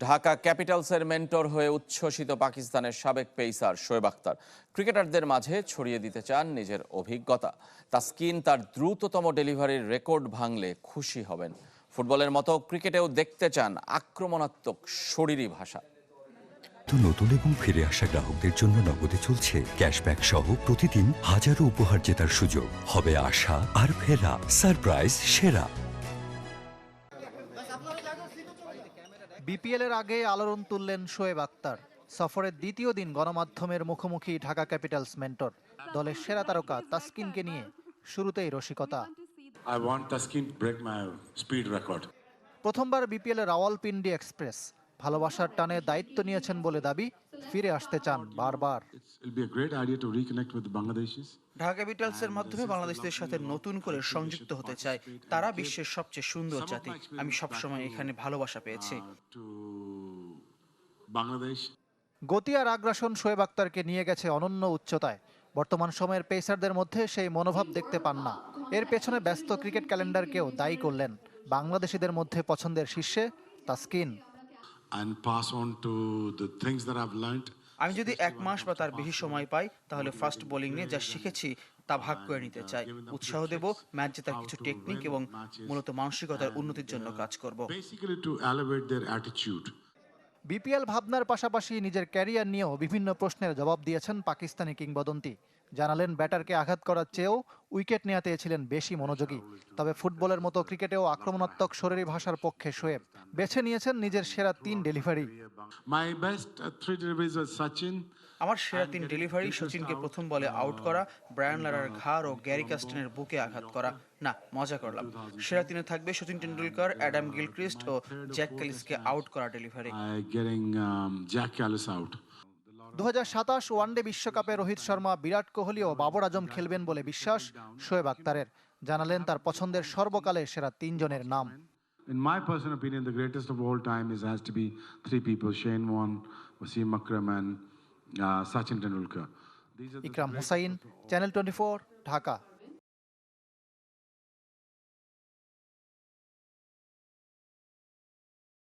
Dhaka ক্যাপিটালসের mentor হয়ে উচ্ছ্বসিত পাকিস্তানের সাবেক পেসার শোয়েব আখতার ক্রিকেটারদের মাঝে ছড়িয়ে দিতে চান নিজের অভিজ্ঞতা। তাসকিন তার দ্রুততম ডেলিভারির রেকর্ড ভাঙলে খুশি হবেন। ফুটবলের মতো ক্রিকেটেও দেখতে চান আক্রমণাত্মক শরীরী ভাষা। নতুন এবং ফিরে আসা গ্রাহকদের জন্য নগদে চলছে ক্যাশব্যাক সহ প্রতিদিন হাজারো উপহার জেতার সুযোগ। হবে আশা আর ফেরা, সারপ্রাইজ সেরা। বিপিএলের আগে আলোড়ন তুললেন শোয়েব আখতার। সফরের দ্বিতীয় দিন গণমাধ্যমের মুখোমুখি ঢাকা ক্যাপিটালস মেন্টর। দলের সেরা তারকা তাসকিনকে নিয়ে শুরুতেই রসিকতা। I want Taskin to break my speed record. প্রথমবার বিপিএলে রাওয়ালপিন্ডি এক্সপ্রেস। ভালোবাসার টানে দায়িত্ব নিয়েছেন বলে দাবি, ফিরে আসতে চান বারবার। It'll be a great idea to reconnect with the Bangladeshis. Dhaka ক্যাপিটালসের মাধ্যমে বাংলাদেশদের সাথে নতুন করে সংযুক্ত হতে চায়। তারা বিশ্বের সবচেয়ে সুন্দর জাতি। আমি সবসময় এখানে ভালোবাসা পেয়েছি। To Bangladesh. গতি আর আগ্রাসন শোয়েব আখতারকে নিয়ে গেছে অনন্য উচ্চতায়। বর্তমান সময়ের পেসারদের মধ্যে সেই মনোভাব দেখতে পান না। এর পেছনে ব্যস্ত ক্রিকেট ক্যালেন্ডারকেও দায়ী করলেন। বাংলাদেশিদের মধ্যে পছন্দের শীর্ষে Taskin. And pass on to the things that I've learned. আমি যদি 1 মাস বা তার বেশি সময় পাই, তাহলে ফাস্ট বোলিং নিয়ে যা শিখেছি তা ভাগ করে নিতে চাই। উৎসাহ দেব, ম্যাচ জেতার কিছু টেকনিক এবং মূলত মানসিকতার উন্নতির জন্য কাজ করব। Basically to elevate their attitude. BPL ভাবনার পাশাপাশি নিজের ক্যারিয়ার নিয়েও বিভিন্ন প্রশ্নের জবাব দিয়েছেন পাকিস্তানি কিংবদন্তি। জানালেন ব্যাটারকে আঘাত করার চেয়েও উইকেট নেওয়াতে ছিলেন বেশি মনোযোগী। তবে ফুটবলের মতো ক্রিকেটেও আক্রমণাত্মক শরীরী ভাষার পক্ষে শোয়েব বেছে নিয়েছেন নিজের সেরা 3 delivery. My best 3 deliveries was Sachin. আমার সেরা 3 ডেলিভারি সচিনকে প্রথম বলে আউট করা, ব্রায়ান লারার ঘাড় ও গ্যারি কাস্টনের বুকে আঘাত করা। না, মজা করলাম। সেরা 3-এ থাকবে সচিন টেন্ডুলকার, অ্যাডাম গিলক্রিস্ট ও জ্যাক ক্যালিসকে আউট করা delivery. Getting Jack Callis out. 2027 one day বিশ্বকাপে রোহিত শর্মা, বিরাট কোহলি ও বাবর আজম খেলবেন বলে বিশ্বাস শোয়েব আখতারের। জানালেন তার পছন্দের সর্বকালের সেরা 3 জনের নাম। In my personal opinion, the greatest of all time has to be 3 people: Shane Warne, Wasim Akram, and Sachin Tendulkar. Ikram Hussain, channel 24, Dhaka.